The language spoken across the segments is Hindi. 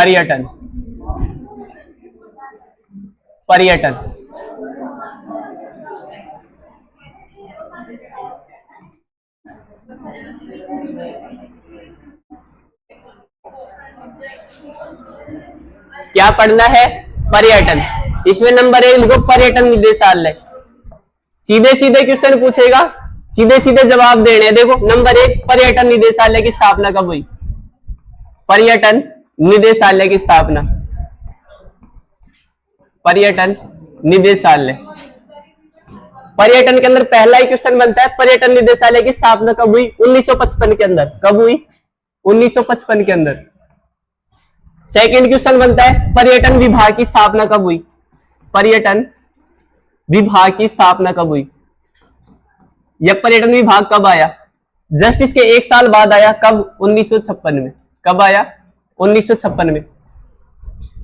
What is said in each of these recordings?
पर्यटन, पर्यटन। क्या पढ़ना है? पर्यटन। इसमें नंबर 1 लिखो पर्यटन निदेशालय। सीधे सीधे क्वेश्चन पूछेगा, सीधे सीधे जवाब देने हैं। देखो नंबर 1, पर्यटन निदेशालय की स्थापना कब हुई? पर्यटन निदेशालय की स्थापना, पर्यटन निदेशालय। पर्यटन के अंदर पहला ही क्वेश्चन बनता है, पर्यटन निदेशालय की स्थापना कब हुई? 1955 के अंदर। कब हुई? 1955 के अंदर। सेकंड क्वेश्चन बनता है, पर्यटन विभाग की स्थापना कब हुई? पर्यटन विभाग की स्थापना कब हुई? यह पर्यटन विभाग कब आया? जस्ट इसके 1 साल बाद आया। कब? 1956 में। कब आया? 1956 में।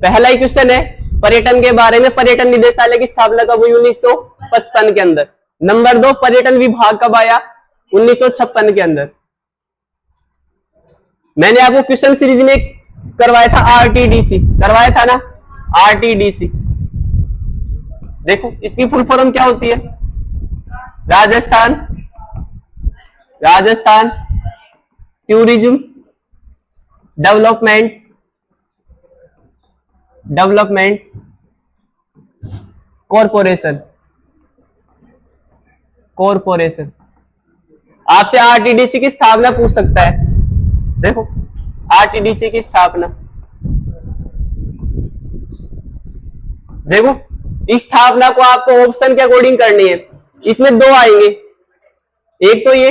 पहला ही क्वेश्चन है पर्यटन के बारे में, पर्यटन निदेशालय की स्थापना कब हुई? 1955 के अंदर। नंबर 2, पर्यटन विभाग कब आया? 1956 के अंदर। मैंने आपको क्वेश्चन सीरीज में करवाया था आरटीडीसी, करवाया था ना, आरटीडीसी। देखो इसकी फुल फॉर्म क्या होती है? Rajasthan, Rajasthan tourism development, development corporation, corporation. आपसे आरटीडीसी की स्थापना पूछ सकता है। देखो आरटीडीसी की स्थापना, देखो इस स्थापना को आपको ऑप्शन के अकॉर्डिंग करनी है। इसमें 2 आएंगे, एक तो ये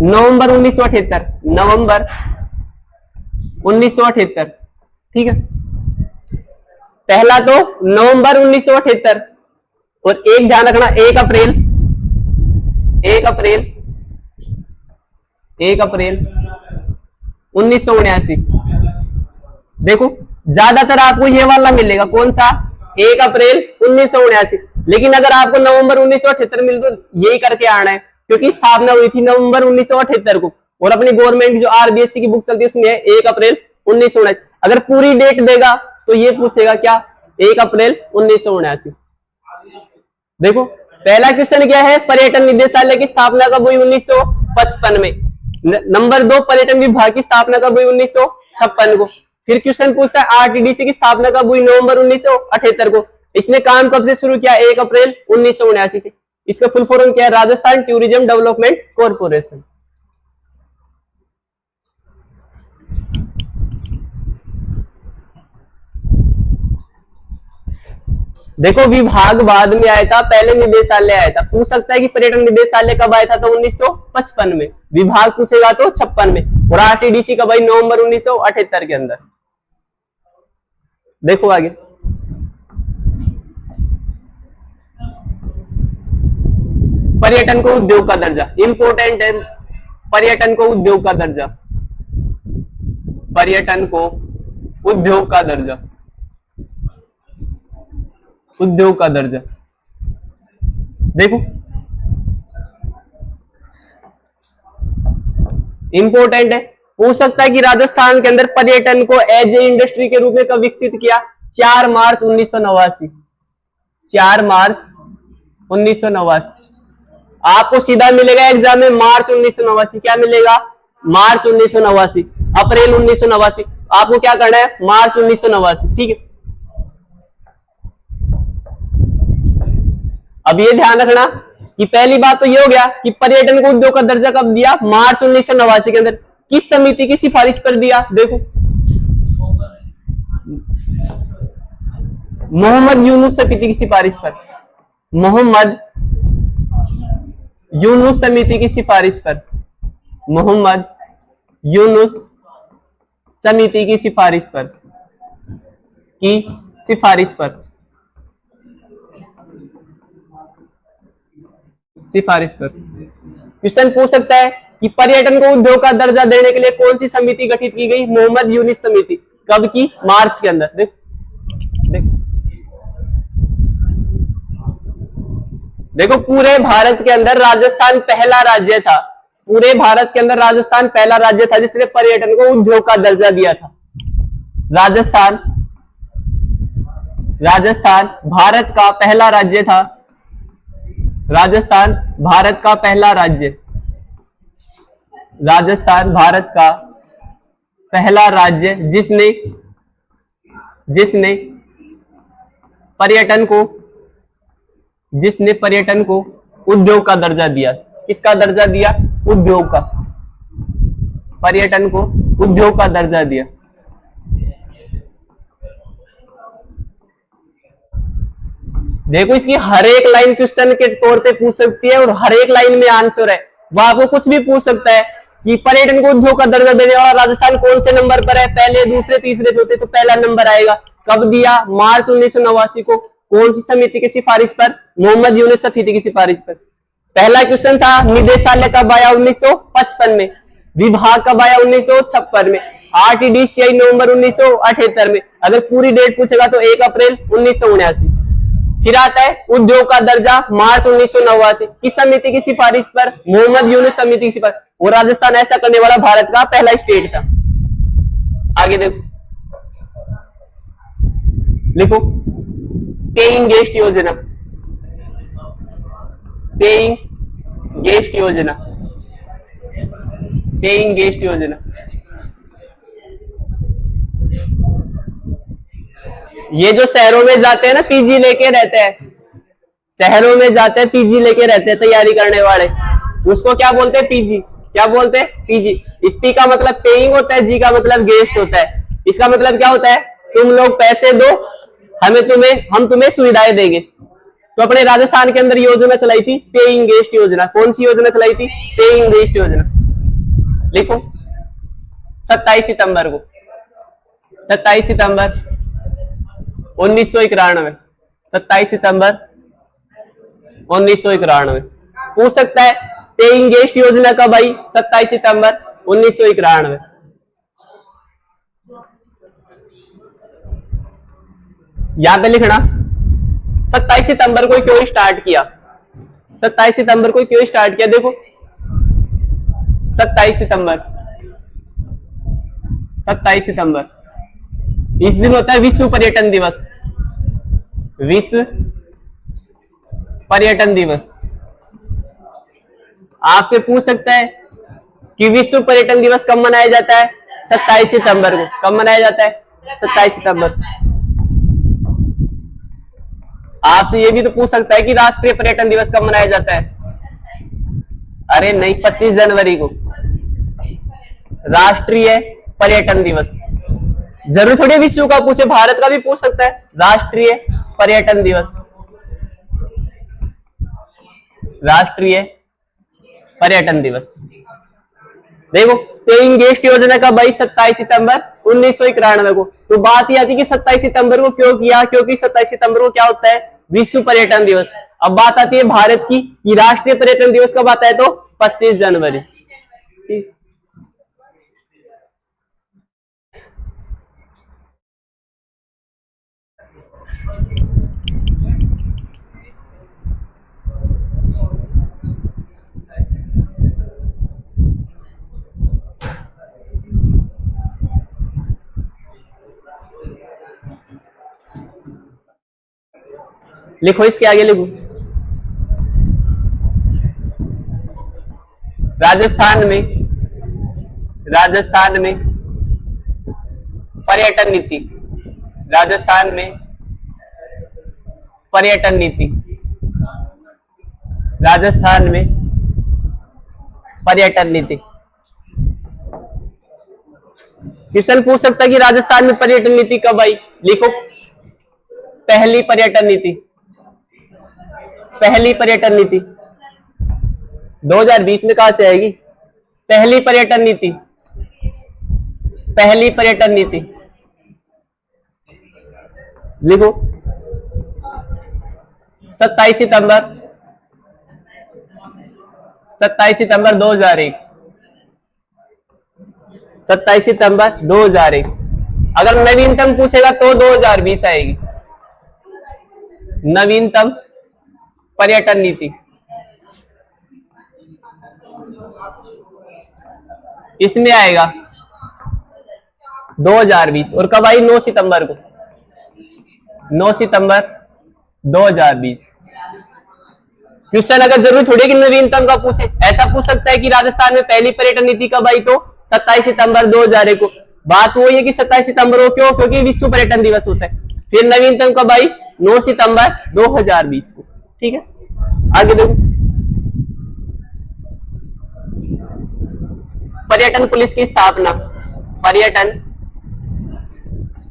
नवंबर 1978, नवंबर 1978, ठीक है। पहला तो नवंबर 1978 और एक ध्यान रखना 1 अप्रैल, 1 अप्रैल 1979। देखो ज्यादातर आपको ये वाला मिलेगा, कौन सा? 1 अप्रैल 1979। लेकिन अगर आपको नवंबर 1978 मिले तो यही करके आना है, क्योंकि स्थापना हुई थी नवंबर 1978 को। और अपनी गवर्नमेंट जो आरबीएससी की बुक चलती है उसमें 1 अप्रैल 1979। अगर पूरी डेट देगा तो ये पूछेगा क्या? 1 अप्रैल 1979। देखो पहला क्वेश्चन क्या है? पर्यटन निदेशालय की स्थापना कब हुई? 1955 में। नंबर 2, पर्यटन विभाग की स्थापना कब हुई? 1956 को। फिर क्वेश्चन पूछता है आरटीडीसी की स्थापना कब हुई? नवंबर 1978 को। इसने काम कब से शुरू किया? 1 अप्रैल 1979 से। इसका फुल फॉर्म क्या है? Rajasthan tourism development corporation. देखो विभाग बाद में आया था, पहले निदेशालय आया था। पूछ सकता है कि पर्यटन निदेशालय कब आया था? तो 1955 में। विभाग पूछेगा तो 56 में। और आरटीडीसी कब आई? नवंबर 1978 के अंदर। देखो आगे, पर्यटन को उद्योग का दर्जा, इंपोर्टेंट है। पर्यटन को उद्योग का दर्जा, पर्यटन को उद्योग का दर्जा, उद्योग का दर्जा। देखो इंपोर्टेंट है। पूछ सकता है कि राजस्थान के अंदर पर्यटन को एज ए इंडस्ट्री के रूप में कब विकसित किया? 4 मार्च 1989, 4 मार्च 1989। आपको सीधा मिलेगा एग्जाम में मार्च 1989। क्या मिलेगा? मार्च 1989, अप्रैल 1989। आपको क्या करना है? मार्च 1989, ठीक है। अब ये ध्यान रखना कि पहली बात तो ये हो गया कि पर्यटन को उद्योग का दर्जा कब दिया? मार्च 1989 के अंदर। किस समिति की सिफारिश पर दिया? देखो मोहम्मद यूनुस समिति की सिफारिश पर, मोहम्मद यूनुस समिति की सिफारिश पर, मोहम्मद यूनुस समिति की सिफारिश पर, की सिफारिश पर, सिफारिश पर। क्वेश्चन पूछ सकता है कि पर्यटन को उद्योग का दर्जा देने के लिए कौन सी समिति गठित की गई? मोहम्मद यूनुस समिति। कब की? मार्च के अंदर। देख देखो पूरे भारत के अंदर राजस्थान पहला राज्य था, पूरे भारत के अंदर राजस्थान पहला राज्य था जिसने पर्यटन को उद्योग का दर्जा दिया था। राजस्थान भारत का पहला राज्य था। राजस्थान भारत का पहला राज्य, राजस्थान भारत का पहला राज्य जिसने पर्यटन को उद्योग का दर्जा दिया। किसका दर्जा दिया? उद्योग का। पर्यटन को उद्योग का दर्जा दिया। देखो इसकी हर एक लाइन क्वेश्चन के तौर पे पूछ सकती है और हर एक लाइन में आंसर है। वह आपको कुछ भी पूछ सकता है कि पर्यटन को उद्योग का दर्जा देने वाला राजस्थान कौन से नंबर पर है, पहले, दूसरे, तीसरे, चौथे, तो पहला नंबर आएगा। कब दिया? मार्च 1989 को। कौन सी समिति की सिफारिश पर? मोहम्मद यूनुस सफीदी की सिफारिश पर। पहला क्वेश्चन था निदेशालय कब आया? 1955 में। विभाग कब आया? 1956 में। RTDCI नवंबर 1978 में। अगर पूरी डेट पूछेगा तो 1 अप्रैल 1979। फिर आता है उद्योग का दर्जा मार्च 1989। किस समिति की सिफारिश पर? मोहम्मद यूनुस समिति की सिफारिश। और राजस्थान ऐसा करने वाला भारत का पहला स्टेट था। आगे देखो, लिखो पेइंग गेस्ट योजना। पेइंग गेस्ट योजना, पेइंग गेस्ट योजना। ये जो शहरों में जाते हैं ना, पीजी लेके रहते हैं, शहरों में जाते हैं पीजी लेके रहते हैं तैयारी करने वाले, उसको क्या बोलते हैं? पीजी। क्या बोलते हैं? पीजी। इस पी का मतलब पेइंग होता है, जी का मतलब गेस्ट होता है। इसका मतलब क्या होता है? तुम लोग पैसे दो, हम तुम्हें सुविधाएं देंगे। तो अपने राजस्थान के अंदर योजना चलाई थी पेइंग गेस्ट योजना। कौन सी योजना चलाई थी? पेइंग गेस्ट योजना। लिखो 27 सितंबर को, 27 सितंबर 1991, 27 सितंबर 1991। पूछ सकता है पेइंग गेस्ट योजना कब आई? 27 सितंबर 1991। यहां पे लिखना 27 सितंबर को क्यों स्टार्ट किया? 27 सितंबर को क्यों स्टार्ट किया? देखो 27 सितंबर इस दिन होता है विश्व पर्यटन दिवस। विश्व पर्यटन दिवस। आपसे पूछ सकता है कि विश्व पर्यटन दिवस कब मनाया जाता है? 27 सितंबर को। कब मनाया जाता है? 27 सितंबर। आपसे ये भी तो पूछ सकता है कि राष्ट्रीय पर्यटन दिवस कब मनाया जाता है? अरे नहीं, 25 जनवरी को राष्ट्रीय पर्यटन दिवस। जरूर थोड़ी विश्व का पूछे, भारत का भी पूछ सकता है। राष्ट्रीय पर्यटन दिवस, राष्ट्रीय पर्यटन दिवस। देखो पेइंग गेस्ट योजना का 27 सितंबर 1991 को। तो बात ये आती कि 27 सितंबर को क्यों किया? क्योंकि 27 सितंबर को क्या होता है? विश्व पर्यटन दिवस। अब बात आती है भारत की कि राष्ट्रीय पर्यटन दिवस कब आता है? तो 25 जनवरी। लिखो इसके आगे, लिखो राजस्थान में पर्यटन नीति। राजस्थान में पर्यटन नीति। राजस्थान में पर्यटन नीति। क्वेश्चन पूछ सकता है कि राजस्थान में पर्यटन नीति कब आई? लिखो पहली पर्यटन नीति। पहली पर्यटन नीति 2020 में कहां से आएगी? पहली पर्यटन नीति, पहली पर्यटन नीति। लिखो 27 सितंबर 2001। 27 सितंबर 2001। अगर नवीनतम पूछेगा तो 2020 आएगी। नवीनतम पर्यटन नीति। इसमें आएगा 2020। और कब आई? 9 सितंबर को, 9 सितंबर 2020। क्वेश्चन अगर जरूरी थोड़ी कि नवीनतम का पूछे, ऐसा पूछ सकता है कि राजस्थान में पहली पर्यटन नीति कब आई, तो 27 सितंबर 2001 को। बात वो है कि 27 सितंबर को क्यों? क्योंकि विश्व पर्यटन दिवस होता है। फिर नवीनतम कब आई? 9 सितंबर 2020 को। ठीक है, आगे देखो। पर्यटन पुलिस की स्थापना, पर्यटन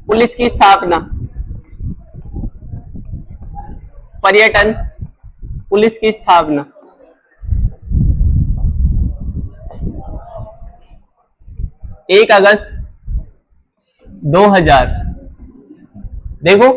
पुलिस की स्थापना, पर्यटन पुलिस की स्थापना 1 अगस्त 2000। देखो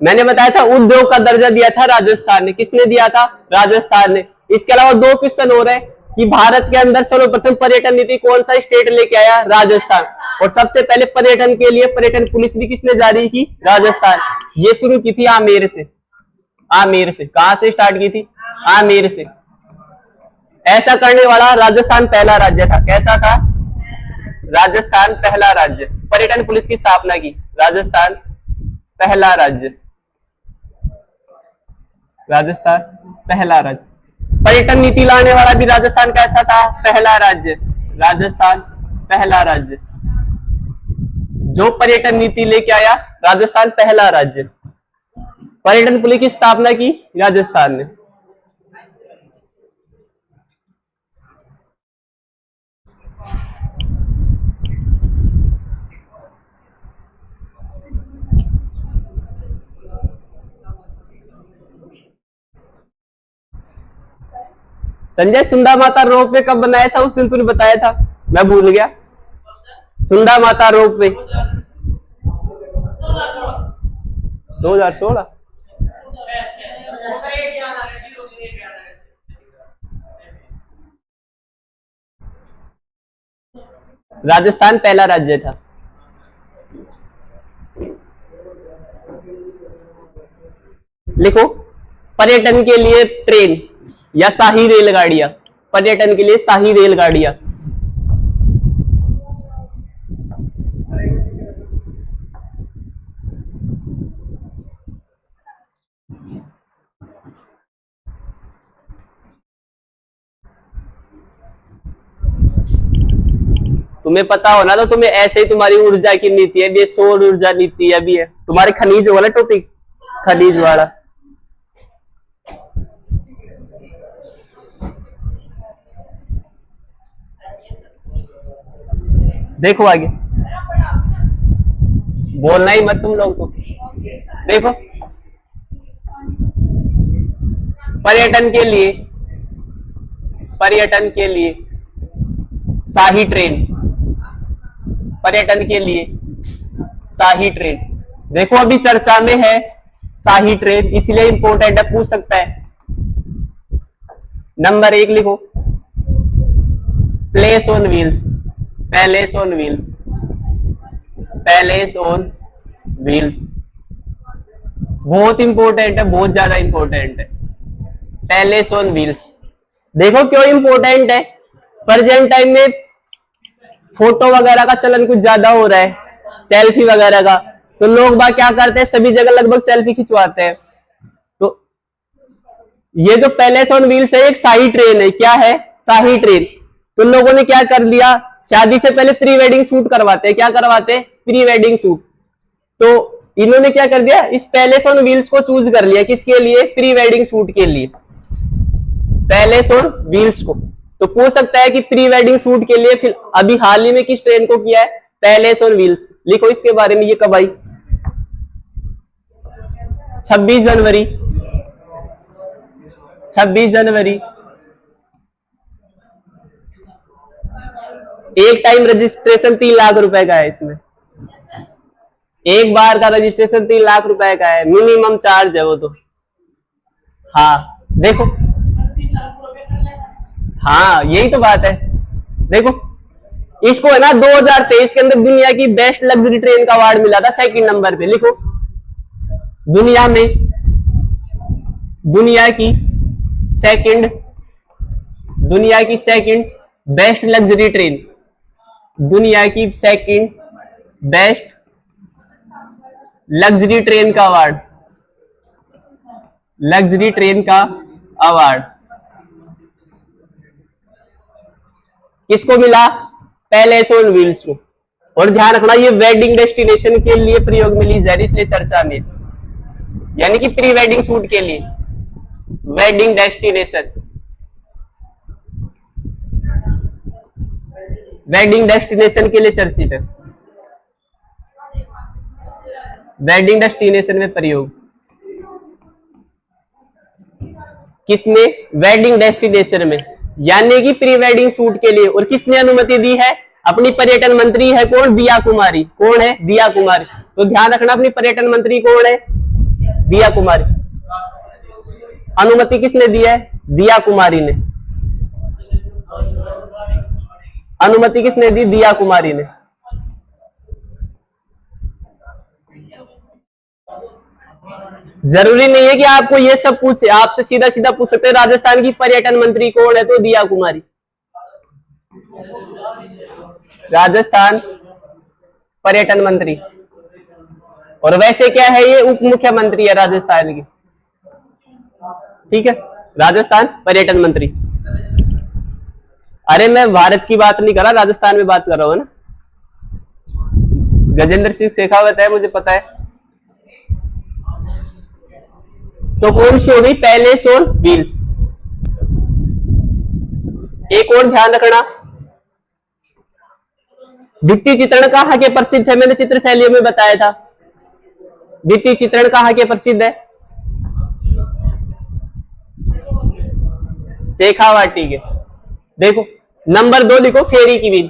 मैंने बताया था उद्योग का दर्जा दिया था राजस्थान ने। किसने दिया था? राजस्थान ने। इसके अलावा 2 क्वेश्चन हो रहे हैं कि भारत के अंदर सर्वप्रथम पर्यटन नीति कौन सा स्टेट लेके आया? राजस्थान। और सबसे पहले पर्यटन के लिए पर्यटन पुलिस भी किसने जारी की? राजस्थान। ये शुरू की थी आमेर से। आमेर से। कहां से स्टार्ट की थी? आमेर से। ऐसा करने वाला राजस्थान पहला राज्य था। कैसा था? राजस्थान पहला राज्य। पर्यटन पुलिस की स्थापना की, राजस्थान पहला राज्य, राजस्थान पहला राज्य। पर्यटन नीति लाने वाला भी राजस्थान कैसा था? पहला राज्य, राजस्थान पहला राज्य। जो पर्यटन नीति लेके आया राजस्थान पहला राज्य। पर्यटन पुलिस की स्थापना की राजस्थान ने। संजय सुंदा माता रोपवे कब बनाया था? उस दिन तूने बताया था, मैं भूल गया। सुंदा माता रोपवे 2016। राजस्थान पहला राज्य था। लिखो पर्यटन के लिए ट्रेन या शाही रेलगाड़ियां, पर्यटन के लिए शाही रेलगाड़ियां। तुम्हें पता हो ना, तो तुम्हें ऐसे ही तुम्हारी ऊर्जा की नीति है, ये सौर ऊर्जा नीति है, भी है तुम्हारे खनिज वाला टॉपिक, खनिज वाला। देखो आगे, बोलना ही मत तुम लोग तो। देखो पर्यटन के लिए, पर्यटन के लिए शाही ट्रेन, पर्यटन के लिए शाही ट्रेन। देखो अभी चर्चा में है शाही ट्रेन, इसलिए इंपॉर्टेंट है, पूछ सकता है। नंबर 1 लिखो, place on wheels, palace on wheels, palace on wheels. बहुत इंपॉर्टेंट है, बहुत ज्यादा इंपॉर्टेंट है, पैलेस ऑन व्हील्स। देखो क्यों इंपॉर्टेंट है? प्रेजेंट टाइम में फोटो वगैरह का चलन कुछ ज्यादा हो रहा है, सेल्फी वगैरह का, तो लोग बात क्या करते हैं, सभी जगह लगभग सेल्फी खिंचवाते हैं। तो ये जो पैलेस ऑन व्हील्स है एक शाही ट्रेन है। क्या है? शाही ट्रेन। तो लोगों ने क्या कर दिया, शादी से पहले प्री वेडिंग शूट करवाते हैं। क्या करवाते हैं? Pre wedding shoot. तो इन्होंने क्या कर दिया, इस पैलेस ऑन व्हील्स को चूज कर लिया। किसके लिए? प्री वेडिंग शूट के लिए, पैलेस ऑन व्हील्स को। तो पूछ सकता है कि प्री वेडिंग शूट के लिए फिर अभी हाल ही में किस ट्रेन को किया है? Palace on wheels. लिखो इसके बारे में, ये कब आई? 26 जनवरी, 26 जनवरी। एक टाइम रजिस्ट्रेशन 3 लाख रुपए का है इसमें, एक बार का रजिस्ट्रेशन 3 लाख रुपए का है, मिनिमम चार्ज है वो तो। हाँ देखो, हाँ यही तो बात है। देखो इसको है ना 2023 के अंदर दुनिया की बेस्ट लग्जरी ट्रेन का अवार्ड मिला था, 2nd नंबर पे। लिखो दुनिया में, दुनिया की सेकंड बेस्ट लग्जरी ट्रेन, दुनिया की सेकंड बेस्ट लग्जरी ट्रेन का अवार्ड, लग्जरी ट्रेन का अवार्ड किसको मिला? पैलेस ऑन व्हील्स को। और ध्यान रखना ये वेडिंग डेस्टिनेशन के लिए प्रयोग में ली जा रही, इसलिए चर्चा में, यानी कि प्री वेडिंग शूट के लिए वेडिंग डेस्टिनेशन, वेडिंग डेस्टिनेशन के लिए चर्चित है, वेडिंग डेस्टिनेशन में प्रयोग किसमें? वेडिंग डेस्टिनेशन में, यानी कि प्री वेडिंग शूट के लिए। और किसने अनुमति दी है? अपनी पर्यटन मंत्री है कौन? दिया कुमारी। कौन है? दिया कुमारी। तो ध्यान रखना अपनी पर्यटन मंत्री कौन है? दिया कुमारी। अनुमति किसने दी है? दिया कुमारी ने। अनुमति किसने दी? दिया कुमारी ने। जरूरी नहीं है कि आपको ये सब पूछे, आपसे सीधा सीधा पूछ सकते हैं राजस्थान की पर्यटन मंत्री कौन है, तो दिया कुमारी। राजस्थान पर्यटन मंत्री। और वैसे क्या है, ये उप मुख्यमंत्री है राजस्थान की। ठीक है, राजस्थान पर्यटन मंत्री। अरे मैं भारत की बात नहीं कर रहा, राजस्थान में बात कर रहा हूं ना। गजेंद्र सिंह शेखावत है, मुझे पता है। तो कौन सी हो गई? Palace on wheels. एक और ध्यान रखना, भित्ति चित्रण कहाँ के प्रसिद्ध है? मैंने चित्र शैलियों में बताया था। भित्ति चित्रण कहाँ के प्रसिद्ध है? शेखावाटी के। देखो नंबर 2 लिखो, फेरी क्वीन,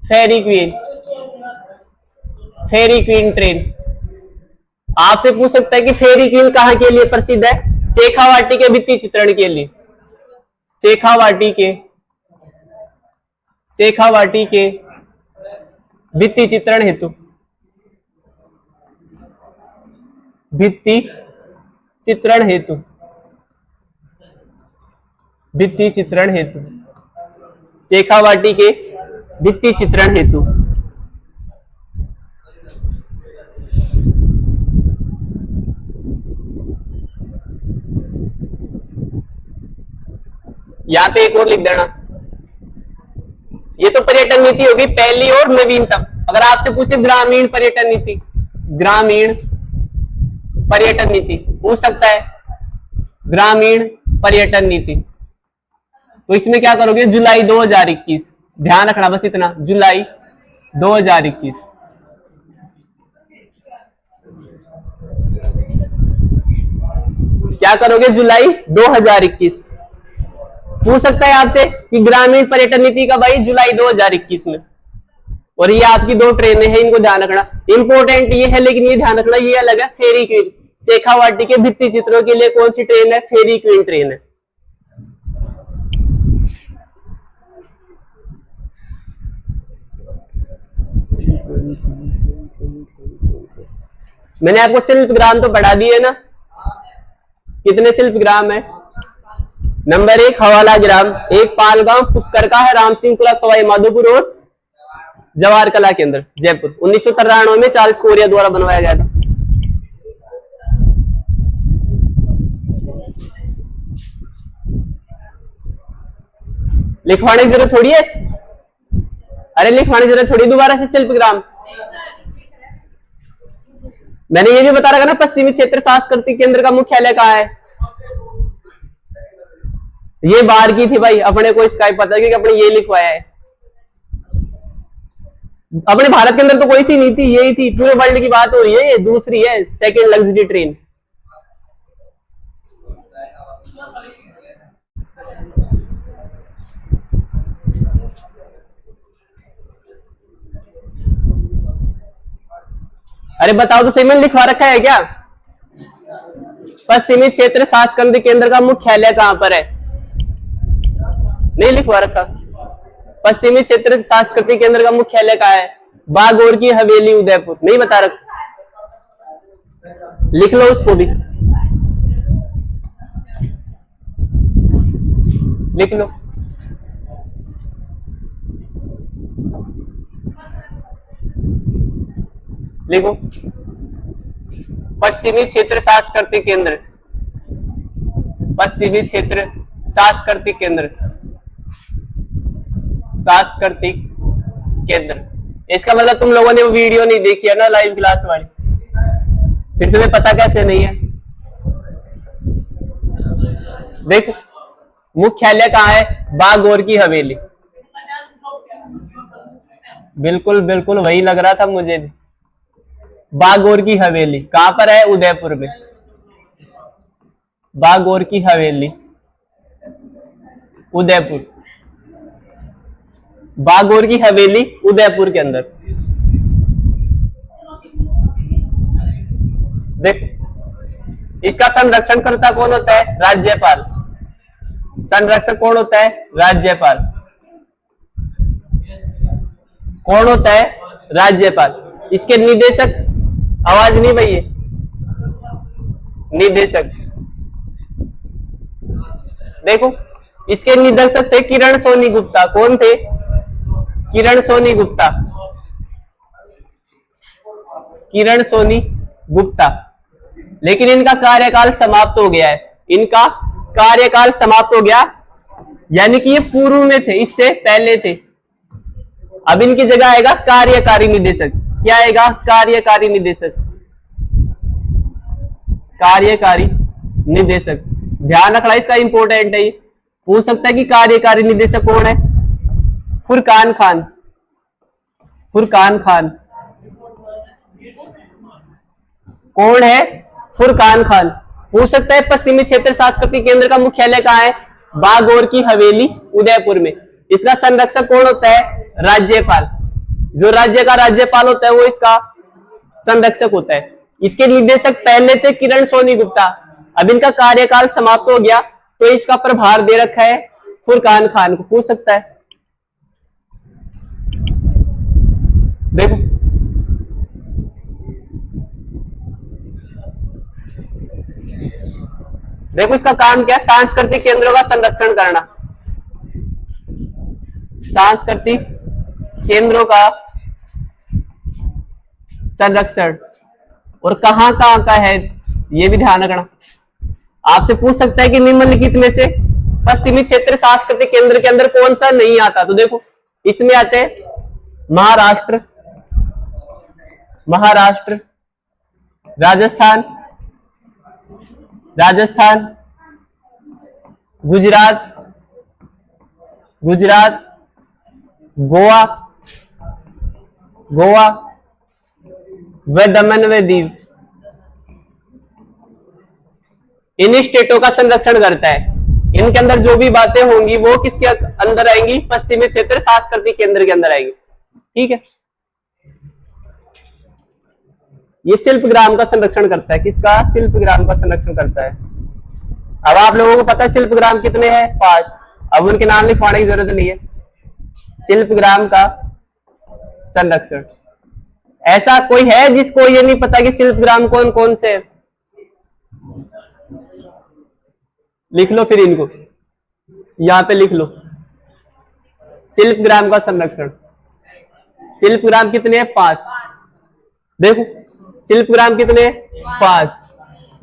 फेरी क्वीन, फेरी क्वीन ट्रेन। आपसे पूछ सकता है कि फेरी क्वीन कहाँ के लिए प्रसिद्ध है? शेखावाटी के भित्ति चित्रण के लिए। शेखावाटी के, शेखावाटी के भित्ति चित्रण हेतु, भित्ति चित्रण हेतु, भित्ति चित्रण हेतु, शेखावाटी के भित्ति चित्रण हेतु। यहां पे एक और लिख देना, ये तो पर्यटन नीति होगी पहली और नवीनतम। अगर आपसे पूछे ग्रामीण पर्यटन नीति, ग्रामीण पर्यटन नीति पूछ सकता है, ग्रामीण पर्यटन नीति, तो इसमें क्या करोगे? जुलाई 2021। ध्यान रखना बस इतना, जुलाई 2021। क्या करोगे? जुलाई 2021। पूछ सकता है आपसे कि ग्रामीण पर्यटन नीति कब आई? जुलाई 2021 में। और ये आपकी 2 ट्रेनें हैं, इनको ध्यान रखना। इंपॉर्टेंट ये है, लेकिन ये ध्यान रखना ये अलग है। फेरी क्वीन, शेखावाटी के भित्ति चित्रों के लिए कौन सी ट्रेन है? फेरी क्वीन ट्रेन है। मैंने आपको शिल्पग्राम तो पढ़ा दिए ना, कितने शिल्पग्राम है? नंबर 1 हवाला ग्राम, एक पालगांव पुष्कर का है, राम सिंहपुरा, सवाई माधोपुर और जवाहर कला केंद्र जयपुर। 1993 में चार्ल्स कोरिया द्वारा बनवाया गया था। लिखवाने की जरूरत थोड़ी है, अरे लिखवाने की जरूरत थोड़ी दोबारा से शिल्पग्राम। मैंने ये भी बता रखा ना, पश्चिमी क्षेत्र सांस्कृतिक केंद्र का मुख्यालय कहाँ है? ये बाहर की थी भाई, अपने को इसका ही पता है क्योंकि अपने ये लिखवाया है। अपने भारत के अंदर तो कोई सी नहीं थी, यही थी। पूरे वर्ल्ड की बात हो रही है, ये दूसरी है, सेकंड लग्जरी ट्रेन। अरे बताओ तो सही, मैंने लिखवा रखा है क्या? पश्चिमी क्षेत्र सांस्कृतिक केंद्र का मुख्यालय कहां पर है? नहीं लिखवा रखा। पश्चिमी क्षेत्र सांस्कृतिक केंद्र का मुख्यालय कहां है? बागौर की हवेली उदयपुर। नहीं बता रखा, लिख लो उसको भी, लिख लो। लिखो पश्चिमी क्षेत्र सांस्कृतिक केंद्र, पश्चिमी क्षेत्र सांस्कृतिक केंद्र, सांस्कृतिक केंद्र। इसका मतलब तुम लोगों ने वो वीडियो नहीं देखी है ना लाइव क्लास वाली, फिर तुम्हें पता कैसे नहीं है। देखो मुख्यालय कहाँ है, बागोर की हवेली। बिल्कुल बिल्कुल वही लग रहा था मुझे भी। बागोर की हवेली कहां पर है, उदयपुर में। बागोर की हवेली उदयपुर, बागोर की हवेली उदयपुर के अंदर। देखो इसका संरक्षण करता कौन होता है, राज्यपाल। संरक्षक कौन होता है, राज्यपाल। कौन होता है, राज्यपाल। इसके निदेशक, आवाज नहीं भई है, निदेशक। देखो इसके निदेशक थे किरण सोनी गुप्ता। कौन थे, किरण सोनी गुप्ता, किरण सोनी गुप्ता। लेकिन इनका कार्यकाल समाप्त हो गया है, इनका कार्यकाल समाप्त हो गया, यानी कि ये पूर्व में थे, इससे पहले थे। अब इनकी जगह आएगा कार्यकारी निदेशक। क्या आएगा, कार्यकारी निदेशक, कार्यकारी निदेशक। ध्यान रखना इसका इंपॉर्टेंट है, ये पूछ सकता है कि कार्यकारी निदेशक कौन है। फुरकान खान, फुरकान खान कौन है, फुरकान खान। पूछ सकता है पश्चिमी क्षेत्र सांस्कृतिक केंद्र का मुख्यालय कहाँ है, बागोर की हवेली उदयपुर में। इसका संरक्षक कौन होता है, राज्यपाल। जो राज्य का राज्यपाल होता है वो इसका संरक्षक होता है। इसके निदेशक पहले थे किरण सोनी गुप्ता, अब इनका कार्यकाल समाप्त हो गया तो इसका प्रभार दे रखा है फुरकान खान को। पूछ सकता है। देखो देखो इसका काम क्या है, सांस्कृतिक केंद्रों का संरक्षण करना। सांस्कृतिक केंद्रों का संरक्षण, और कहां कहां का है ये भी ध्यान रखना। आपसे पूछ सकता है कि निम्नलिखित में से पश्चिमी क्षेत्र सांस्कृतिक केंद्र के अंदर कौन सा नहीं आता। तो देखो इसमें आते हैं महाराष्ट्र, महाराष्ट्र, राजस्थान, राजस्थान, गुजरात, गुजरात, गोवा, गोवा व दमन व दीव। इन स्टेटों का संरक्षण करता है। इनके अंदर जो भी बातें होंगी वो किसके अंदर आएंगी, पश्चिमी क्षेत्र सांस्कृतिक केंद्र के अंदर आएंगी। ठीक है, ये शिल्पग्राम का संरक्षण करता है। किसका, शिल्पग्राम का संरक्षण करता है। अब आप लोगों को पता है शिल्पग्राम कितने हैं, 5। अब उनके नाम लिखवाने की जरूरत नहीं है। शिल्पग्राम का संरक्षण, ऐसा कोई है जिसको ये नहीं पता कि शिल्पग्राम कौन कौन से है? लिख लो फिर इनको, यहां पे लिख लो शिल्पग्राम का संरक्षण। शिल्पग्राम कितने हैं, 5। देखो शिल्पग्राम कितने हैं, 5।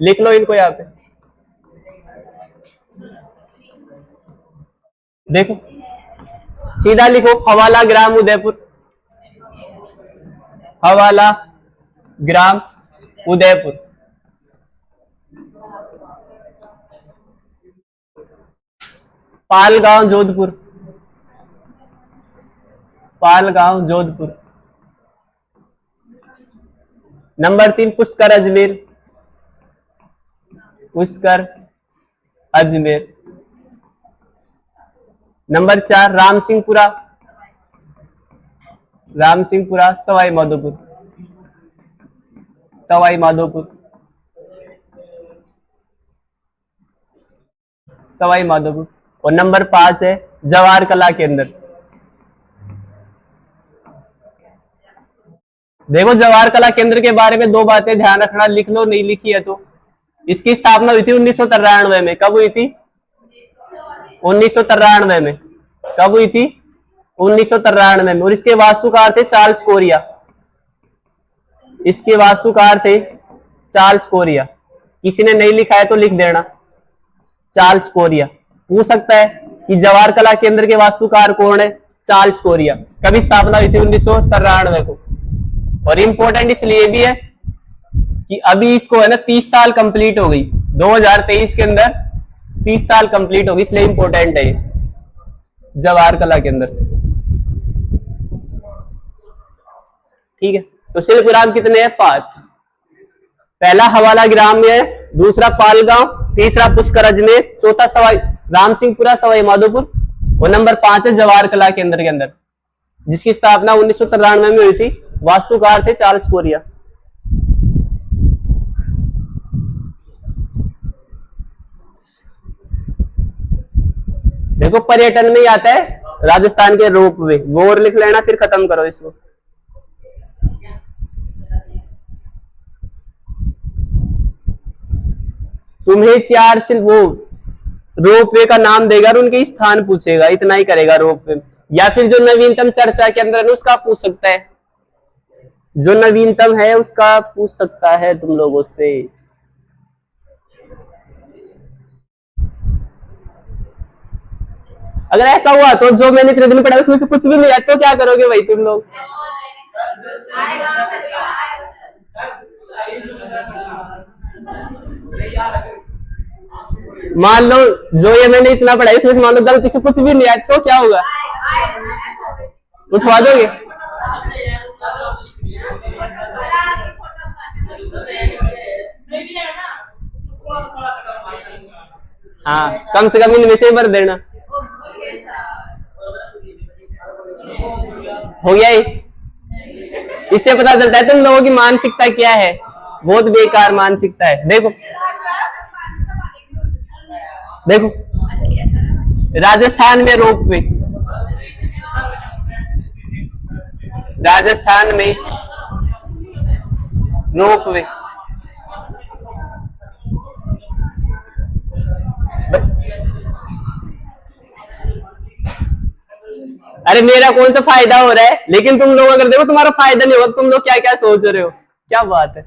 लिख लो इनको यहां पे। देखो सीधा लिखो हवाला ग्राम उदयपुर, हवाला ग्राम उदयपुर। पालगांव जोधपुर, पालगांव जोधपुर। नंबर 3 पुष्कर अजमेर, पुष्कर अजमेर। नंबर 4 रामसिंहपुरा, रामसिंहपुरा सवाई माधोपुर, सवाई माधोपुर, सवाई माधोपुर। और नंबर 5 है जवाहर कला केंद्र। देखो जवाहर कला केंद्र के बारे में 2 बातें ध्यान रखना, लिख लो नहीं लिखी है तो। इसकी स्थापना हुई थी 1993 में। कब हुई थी, 1993 में। कब हुई थी, 1993 में। और इसके वास्तुकार थे चार्ल्स कोरिया। इसके वास्तुकार थे चार्ल्स कोरिया। किसी ने नहीं लिखा है तो लिख देना, चार्ल्स कोरिया। पूछ सकता है कि जवाहर कला केंद्र के वास्तुकार कौन है? Charles Korea. कभी स्थापना हुई थी? 1993 को। और इंपॉर्टेंट इसलिए भी है कि अभी इसको है ना 30 साल कंप्लीट हो गई, 2023 के अंदर 30 साल कंप्लीट होगी, इसलिए इंपॉर्टेंट है ये जवाहर कला केंद्र। ठीक है, तो शिल्प ग्राम कितने हैं? 5। पहला हवाला ग्राम में है, दूसरा पालगांव, तीसरा पुष्करज में, चौथा सवाई रामसिंहपुरा सवाई माधोपुर, और नंबर 5 है जवाहर कला केंद्र के अंदर, जिसकी स्थापना 1993 में हुई थी। वास्तुकार थे चार्ल्स कोरिया। देखो पर्यटन में ही आता है राजस्थान के रोपवे, गौर लिख लेना, फिर खत्म करो इसको। तुम्हें 4 सिर्फ वो रोपवे का नाम देगा और उनके स्थान पूछेगा, इतना ही करेगा रोपवे। या फिर जो नवीनतम चर्चा के अंदर है उसका पूछ सकता है, जो नवीनतम है उसका पूछ सकता है तुम लोगों से। अगर ऐसा हुआ तो जो मैंने इतने दिन पढ़ा उसमें से कुछ भी नहीं आया तो क्या करोगे भाई तुम लोग? मान लो जो ये मैंने इतना पढ़ा इसमें से मान लो गलती से कुछ भी नहीं आया तो क्या होगा? उठवा दोगे? हाँ, कम से कम इनमें से भर देना। हो गया ही। इससे पता चलता है तुम लोगों की मानसिकता क्या है, बहुत बेकार मानसिकता है। देखो देखो, राजस्थान में रोपवे, राजस्थान में रोपवे, अरे मेरा कौन सा फायदा हो रहा है? लेकिन तुम लोग अगर देखो तुम्हारा फायदा नहीं होगा, तुम लोग क्या क्या सोच रहे हो, क्या बात है।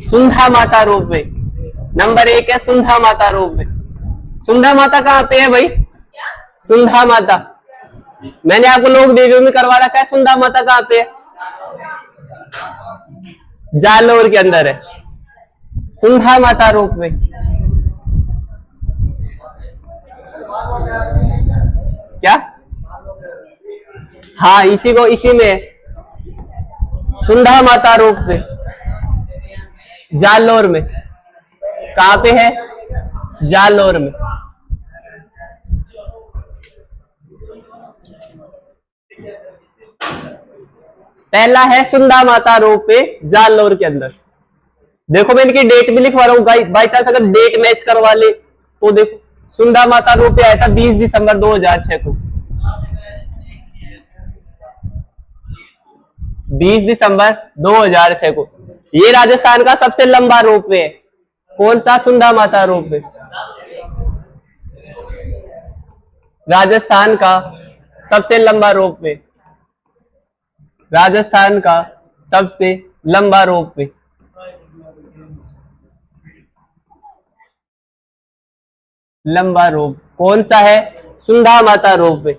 सुंधा माता रोपवे नंबर 1 है, सुंधा माता रोपवे। सुंधा माता कहाँ पे है भाई? सुंधा माता मैंने आपको लोक देवियों में करवा रखा है। सुंधा माता कहाँ पे है? जालोर के अंदर है सुंधा माता रोपवे। क्या? हाँ, इसी में सुंधा माता रोपवे जालोर में। कहां पे है? जालोर में। पहला है सुंधा माता रोपवे जालोर के अंदर। देखो मैं इनकी डेट भी लिखवा रहा हूं, बाई चांस अगर डेट मैच करवा ले तो देखो, सुंधा माता रोपवे आया था 20 दिसंबर 2006 को। 20 दिसंबर 2006 को। ये राजस्थान का सबसे लंबा रोपवे है। कौन सा? सुंधा माता रोपवे। राजस्थान का सबसे लंबा रोपवे, राजस्थान का सबसे लंबा रोपवे। लंबा रोप कौन सा है? सुंधा माता रोपवे।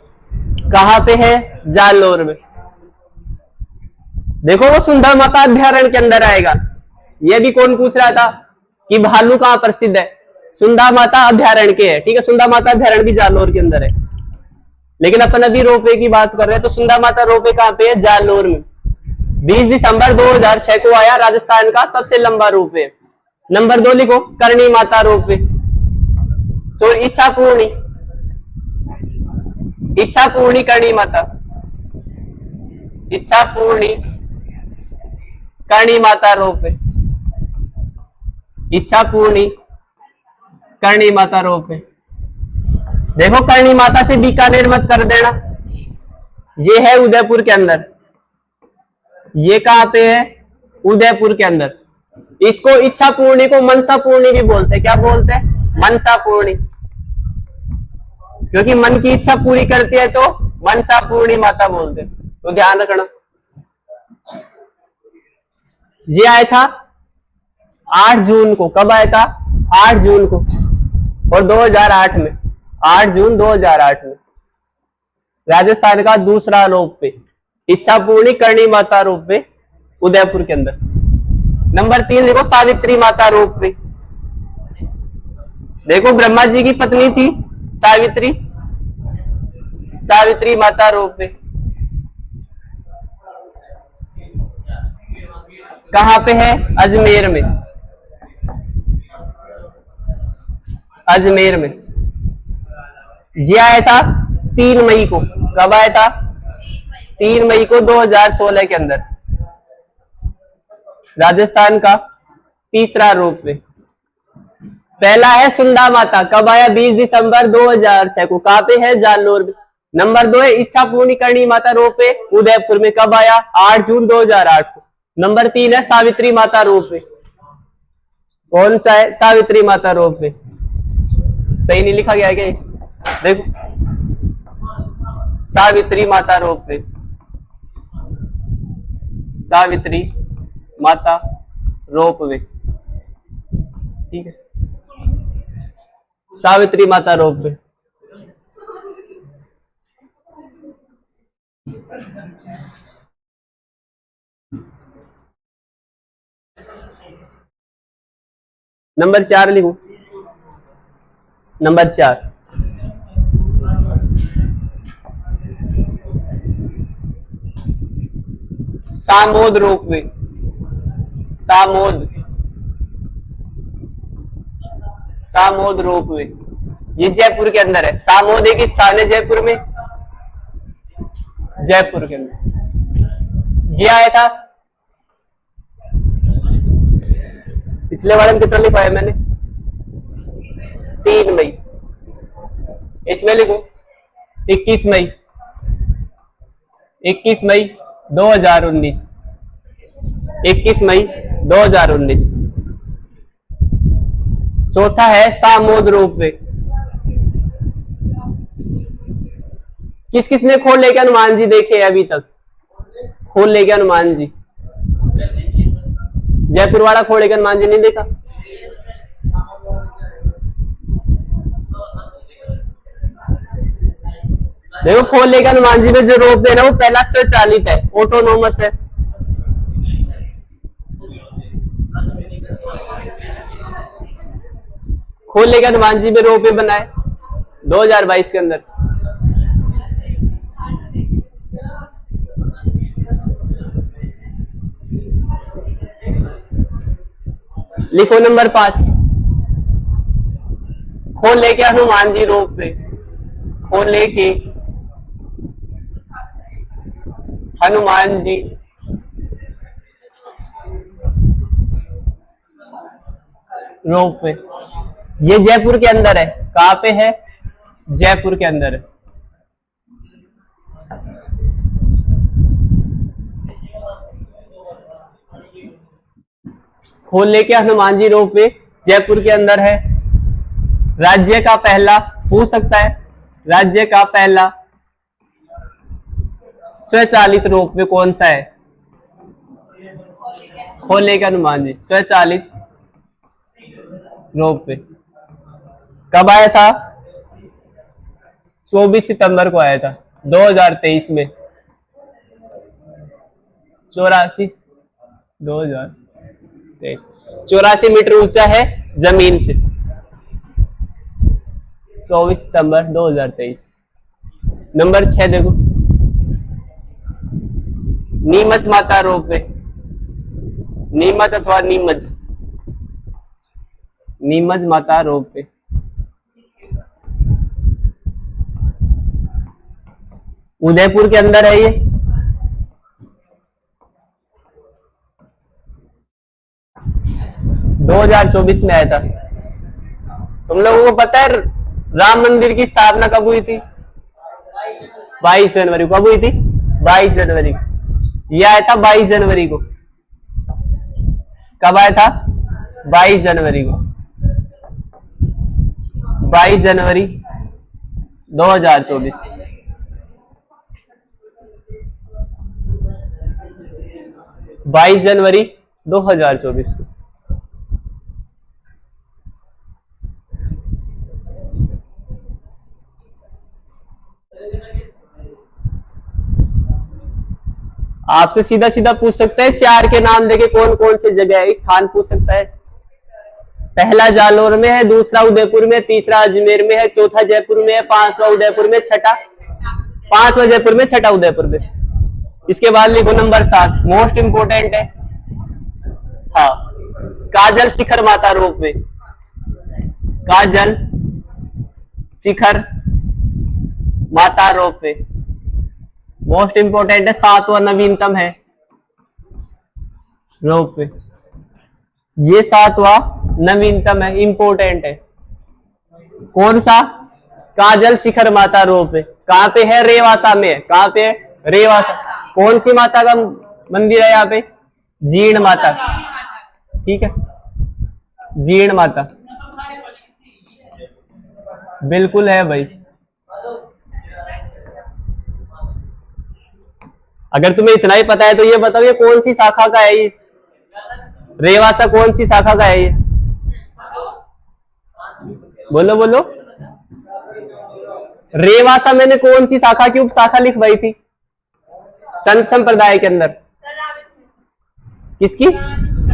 कहां पे है? जालोर में। देखो वो सुंधा माता अभ्यारण्य के अंदर आएगा। ये भी कौन पूछ रहा था कि भालू कहां प्रसिद्ध है? सुंधा माता अभ्यारण्य के है। ठीक है, सुंधा माता अभ्यारण्य भी जालोर के अंदर है, लेकिन अपन अभी रोपवे की बात कर रहे हैं। तो सुंधा माता रोपवे कहां पे है? जालोर में। 20 दिसंबर 2006 को आया, राजस्थान का सबसे लंबा रोपवे। नंबर 2 लिखो, Karni Mata ropeway. Sorry, इच्छापूर्णी, इच्छापूर्णी Karni Mata, इच्छापूर्णी Karni Mata ropeway, इच्छापूर्णी Karni Mata ropeway. देखो करणी माता से बीकानेर मत कर देना। ये है उदयपुर के अंदर। ये कहां पे है? उदयपुर के अंदर। इसको इच्छापूर्णी को मनसापूर्णी भी बोलते हैं। क्या बोलते हैं? मनसापूर्णी, क्योंकि मन की इच्छा पूरी करती है तो मनसापूर्णी माता बोलते हैं। तो ध्यान रखना। ये आया था 8 जून को। कब आया था? 8 जून को, और 2008 में, 8 जून 2008 में। राजस्थान का दूसरा रोप वे, इच्छा पूर्णी करणी माता रोप वे, उदयपुर के अंदर। नंबर 3 देखो, सावित्री माता रोप वे। देखो ब्रह्मा जी की पत्नी थी सावित्री, सावित्री माता रोप वे। कहां पे है? अजमेर में, अजमेर में। ये आया था 3 मई को। कब आया था? 3 मई को 2016 के अंदर। राजस्थान का तीसरा रोप वे। पहला है सुंदा माता। कब आया? 20 दिसंबर 2006 को। कहां पे है? जालौर में। नंबर 2 है इच्छा पूर्णी करणी माता रोप वे, उदयपुर में। कब आया? 8 जून 2008 को। नंबर 3 है सावित्री माता रोप वे। कौन सा है? सावित्री माता रोप वे। सही नहीं लिखा गया क्या? देखो, सावित्री माता रोप वे, सावित्री माता रोप वे। ठीक है, सावित्री माता रोप वे। नंबर 4 लिखो। नंबर 4 सामोद रोप वे। सामोद, सामोद रोप वे, ये जयपुर के अंदर है। सामोद एक स्थान है जयपुर में, जयपुर के अंदर। ये आया था पिछले बार में। कितना लिखा है मैंने? 3 मई। इसमें लिखो 21 मई, 21 मई 2019, 21 मई 2019। चौथा है सामोद रोप वे। किस किसने खोल लेके हनुमान जी देखे अभी तक? खोल लेके हनुमान जी, जयपुर वाला खोल लेके हनुमान जी नहीं देखा? देखो, खोल लेके हनुमान जी में जो रोप वे ना, वो पहला स्वचालित है, ऑटोनोमस है। खोल लेके हनुमान जी में रोप वे बनाए 2022 के अंदर। लिखो नंबर 5, खोल लेके हनुमान जी रोप वे। खोल लेके हनुमान जी रोप वे, ये जयपुर के अंदर है। कहां पे है? जयपुर के अंदर है। खोल लेके हनुमान जी रोप वे जयपुर के अंदर है। राज्य का पहला, पूछ सकता है, राज्य का पहला स्वचालित रोप वे कौन सा है? खोल लेके हनुमान जी स्वचालित रोप वे। कब आया था? 24 सितंबर को आया था 2023 में। 84 मीटर ऊंचा है जमीन से। 24 सितंबर 2023। नंबर 6 देखो, नीमच माता रोप वे। नीमच अथवा नीमच, नीमच माता रोप वे। उदयपुर के अंदर है ये। दो 2024 में आया था। तुम लोगों को पता है राम मंदिर की स्थापना कब हुई थी? 22 जनवरी को। कब हुई थी? 22 जनवरी को। यह आया था 22 जनवरी को। कब आया था? 22 जनवरी को। 22 जनवरी 2024। 22 जनवरी 2024 को। आपसे सीधा सीधा पूछ सकता है, 4 के नाम देके कौन कौन सी जगह है, स्थान पूछ सकता है। पहला जालौर में है, दूसरा उदयपुर में, तीसरा अजमेर में है, चौथा जयपुर में है, पांचवा उदयपुर में, छठा पांचवा जयपुर में, छठा उदयपुर में। इसके बाद लिखो नंबर 7, मोस्ट इंपोर्टेंट है। हाँ, काजल शिखर माता रोपवे, काजल शिखर माता रोपवे मोस्ट इंपोर्टेंट है, 7वां नवीनतम है रोपवे, ये 7वां नवीनतम है, इंपोर्टेंट है। कौन सा? काजल शिखर माता रोपवे। कहां पे है? रेवासा में है। कहां पे है? रेवासा। कौन सी माता का मंदिर है यहाँ पे? जीर्ण माता। ठीक है, जीर्ण माता बिल्कुल है भाई। अगर तुम्हें इतना ही पता है तो ये बताओ, ये कौन सी शाखा का है? ये रेवासा कौन सी शाखा का है? ये बोलो बोलो। रेवासा मैंने कौन सी शाखा की उपशाखा लिखवाई थी संत संप्रदाय के अंदर? किसकी?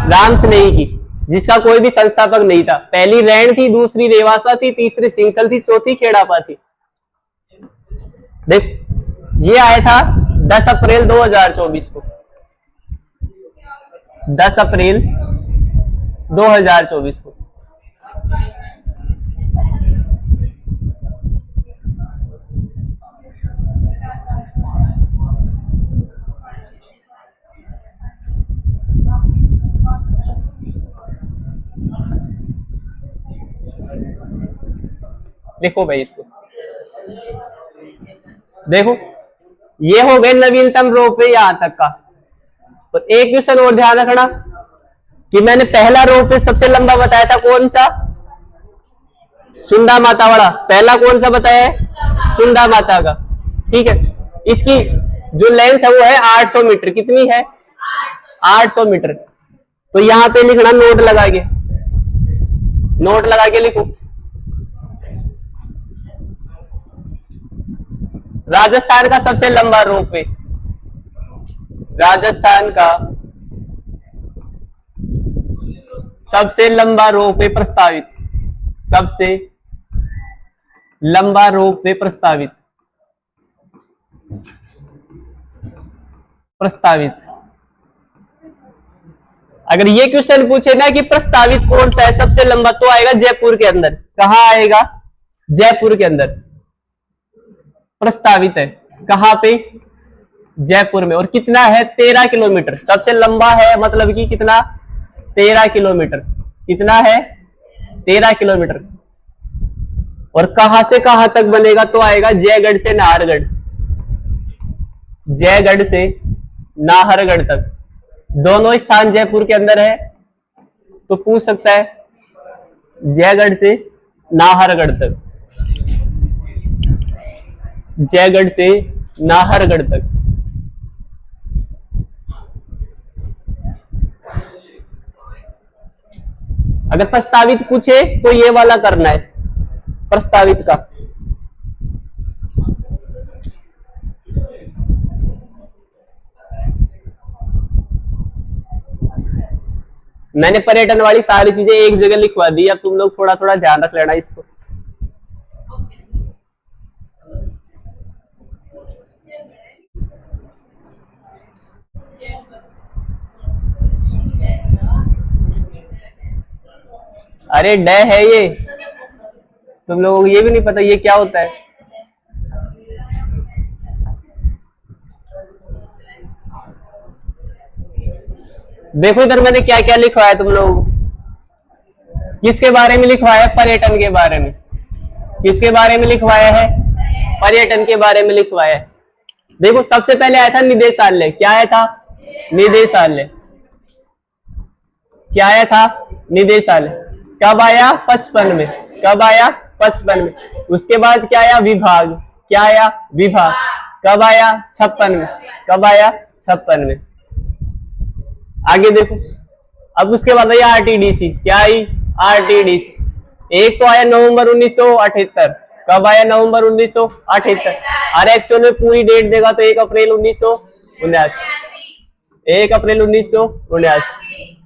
राम स्नेही की, जिसका कोई भी संस्थापक नहीं था। पहली रैण थी, दूसरी रेवासा थी, तीसरी सिंगथल थी, चौथी खेड़ापा थी। देख, ये आया था 10 अप्रैल 2024 को, 10 अप्रैल 2024 को। देखो भाई, इसको देखो, ये हो गए नवीनतम रोपवे यहां तक का। तो एक क्वेश्चन और ध्यान रखना कि मैंने पहला रोपवे सबसे लंबा बताया था, कौन सा? सुंदा माता वाला। पहला कौन सा बताया है? सुंदा माता का। ठीक है, इसकी जो लेंथ है वो है 800 मीटर। कितनी है? 800 मीटर। तो यहां पे लिखना, नोट लगा के, नोट लगा के लिखो। राजस्थान का सबसे लंबा रोपवे, राजस्थान का सबसे लंबा रोपवे प्रस्तावित, सबसे लंबा रोपवे प्रस्तावित, प्रस्तावित। अगर ये क्वेश्चन पूछे ना कि प्रस्तावित कौन सा है सबसे लंबा, तो आएगा जयपुर के अंदर। कहां आएगा? जयपुर के अंदर प्रस्तावित है। कहां पे? जयपुर में। और कितना है? 13 किलोमीटर। सबसे लंबा है मतलब कि कितना? 13 किलोमीटर। कितना है? 13 किलोमीटर। और कहां से कहां तक बनेगा? तो आएगा जयगढ़ से नाहरगढ़, जयगढ़ से नाहरगढ़ तक। दोनों स्थान जयपुर के अंदर है, तो पूछ सकता है जयगढ़ से नाहरगढ़ तक, जयगढ़ से नाहरगढ़ तक। अगर प्रस्तावित पूछे तो ये वाला करना है, प्रस्तावित का। मैंने पर्यटन वाली सारी चीजें एक जगह लिखवा दी, अब तुम लोग थोड़ा थोड़ा ध्यान रख लेना इसको। अरे ड है ये, तुम लोगों को ये भी नहीं पता ये क्या होता है? देखो इधर मैंने क्या क्या लिखवाया तुम लोगों को। किसके बारे में लिखवाया है? पर्यटन के बारे में। किसके बारे में लिखवाया है? पर्यटन के बारे में लिखवाया है। देखो सबसे पहले आया था निदेशालय। क्या आया था? निदेशालय। क्या आया था? निदेशालय। कब आया? 55 में। कब आया? 55 में। उसके बाद क्या आया? विभाग। क्या आया? विभाग। कब आया? 56 में। कब आया? 56 में। आगे देखो, अब उसके बाद आया आरटीडीसी। क्या आई? आरटीडीसी। एक तो आया नवंबर 1978। कब आया? नवंबर 1978। और एक्चुअल में पूरी डेट देगा तो 1 अप्रैल 1979। 1 अप्रैल 1979।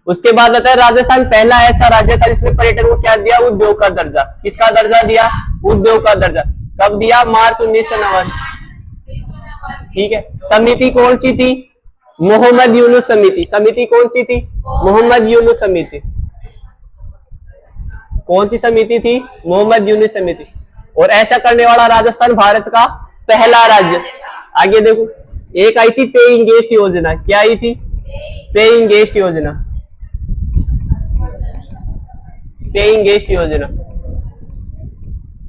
उसके बाद आता है राजस्थान पहला ऐसा राज्य था जिसने पर्यटन को क्या दिया? उद्योग का दर्जा। किसका दर्जा दिया? उद्योग का दर्जा। कब दिया? मार्च 1989। ठीक है। समिति कौन सी थी? मोहम्मद यूनुस समिति। समिति कौन सी थी? मोहम्मद यूनुस समिति। कौन सी समिति थी? मोहम्मद यूनुस समिति। और ऐसा करने वाला राजस्थान भारत का पहला राज्य। आगे देखो, एक आई थी पेइंग गेस्ट योजना। क्या आई थी? पेइंग गेस्ट योजना। पेइंग गेस्ट योजना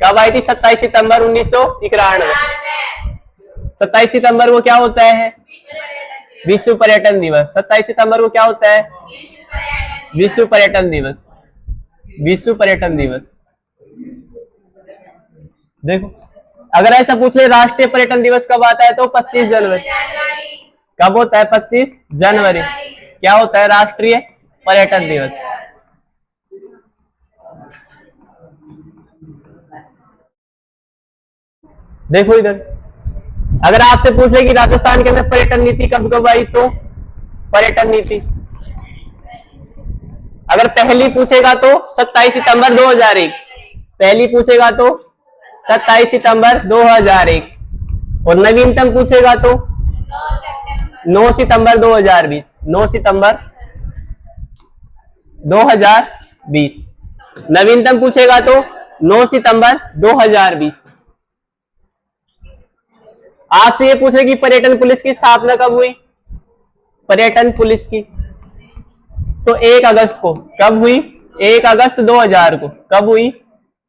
कब आई थी? 27 सितंबर 1991। 27 सितंबर को क्या होता है? विश्व पर्यटन दिवस। 27 सितंबर को क्या होता है? विश्व पर्यटन दिवस। विश्व पर्यटन दिवस। देखो, अगर ऐसा पूछ ले राष्ट्रीय पर्यटन दिवस कब आता है तो 25 जनवरी। कब होता है? 25 जनवरी। क्या होता है? राष्ट्रीय पर्यटन दिवस। देखो इधर, अगर आपसे पूछे कि राजस्थान के अंदर पर्यटन नीति कब कब आई तो पर्यटन नीति अगर पहली पूछेगा तो 27 सितंबर 2001। पहली पूछेगा तो 27 सितंबर 2001। और नवीनतम पूछेगा तो 9 सितंबर 2020। 9 सितंबर 2020। नवीनतम पूछेगा तो 9 सितंबर 2020। आपसे ये पूछे कि पर्यटन पुलिस की स्थापना कब हुई? पर्यटन पुलिस की तो 1 अगस्त को। कब हुई? 1 अगस्त 2000 को। कब हुई?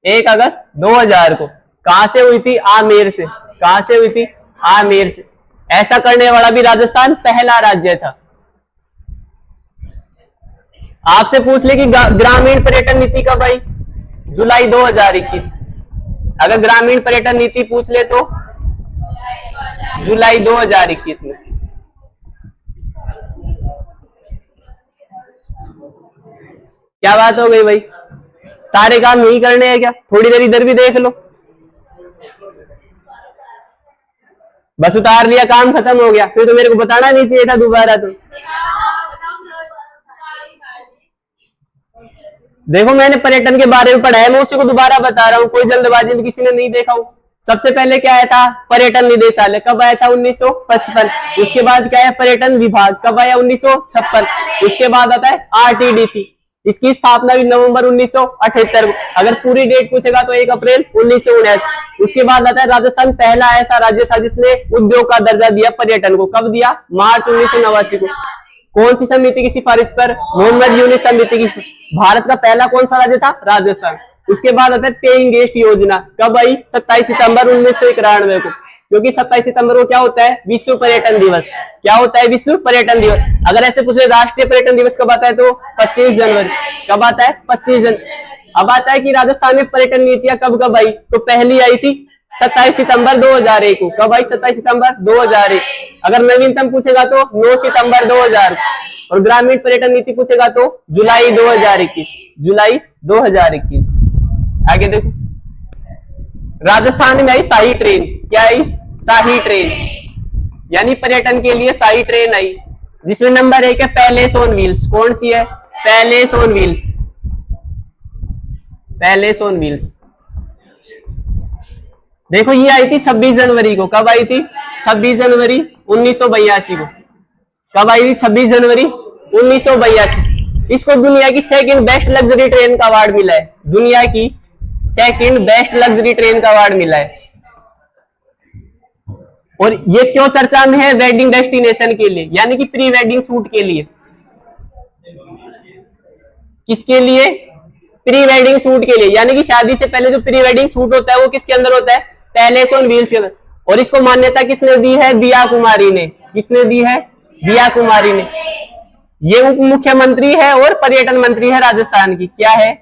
1 अगस्त 2000 को। कहां से हुई थी? आमेर से। कहां से हुई थी? आमेर से। ऐसा करने वाला भी राजस्थान पहला राज्य था। आपसे पूछ ले कि ग्रामीण पर्यटन नीति कब आई? जुलाई 2021। अगर ग्रामीण पर्यटन नीति पूछ ले तो जुलाई 2021 में। क्या बात हो गई भाई? सारे काम नहीं करने हैं क्या? थोड़ी देर इधर भी देख लो। बस उतार लिया, काम खत्म हो गया। फिर तो मेरे को बताना नहीं चाहिए था दोबारा। तो देखो, मैंने पर्यटन के बारे में पढ़ा है, मैं उसी को दोबारा बता रहा हूँ। कोई जल्दबाजी में किसी ने नहीं देखा हो। सबसे पहले क्या आया था? पर्यटन निदेशालय। कब आया था? 1955। उसके बाद क्या है? पर्यटन विभाग। कब आया? 1956। उसके बाद आता है आरटीडीसी। इसकी स्थापना हुई नवंबर 1978 को। अगर पूरी डेट पूछेगा तो 1 अप्रैल 1979। उसके बाद आता है राजस्थान पहला ऐसा राज्य था जिसने उद्योग का दर्जा दिया पर्यटन को। कब दिया? मार्च 1989 को। कौन सी समिति की सिफारिश पर? मोहम्मद यूनुस समिति की। भारत का पहला कौन सा राज्य था? राजस्थान। उसके बाद आता है पेइंग गेस्ट योजना। कब आई? 27 सितंबर 1991 को। क्योंकि 27 सितंबर को क्या होता है? विश्व पर्यटन दिवस। क्या होता है? विश्व पर्यटन दिवस। अगर ऐसे पूछे राष्ट्रीय पर्यटन दिवस कब आता है तो 25 जनवरी। कब आता है? 25 जनवरी। अब आता है कि राजस्थान में पर्यटन नीतियां कब कब आई तो पहली आई थी 27 सितंबर 2001 को। कब आई? 27 सितंबर 2001। अगर नवीनतम पूछेगा तो 9 सितंबर 2000। और ग्रामीण पर्यटन नीति पूछेगा तो जुलाई 2021। जुलाई 2021। आगे देखो, राजस्थान में आई शाही ट्रेन। क्या आई? शाही ट्रेन, यानी पर्यटन के लिए शाही ट्रेन आई, जिसमें नंबर 1 है पैलेस ऑन व्हील्स। कौन सी है? Palace on wheels. Palace on wheels. देखो, ये आई थी 26 जनवरी को। कब आई थी? 26 जनवरी 1982 को। कब आई थी? 26 जनवरी 1982। इसको दुनिया की सेकंड बेस्ट लग्जरी ट्रेन का अवार्ड मिला है। दुनिया की सेकंड बेस्ट लग्जरी ट्रेन का अवार्ड मिला है। और ये क्यों चर्चा में है? वेडिंग डेस्टिनेशन के लिए, यानी कि प्री वेडिंग शूट के लिए। किसके लिए? प्री वेडिंग शूट के लिए, यानी कि शादी से पहले जो प्री वेडिंग शूट होता है वो किसके अंदर होता है? पैलेस ऑन व्हील्स के अंदर। और इसको मान्यता किसने दी है? दिया कुमारी ने। किसने दी है? दिया कुमारी ने। ये उप मुख्यमंत्री है और पर्यटन मंत्री है राजस्थान की। क्या है?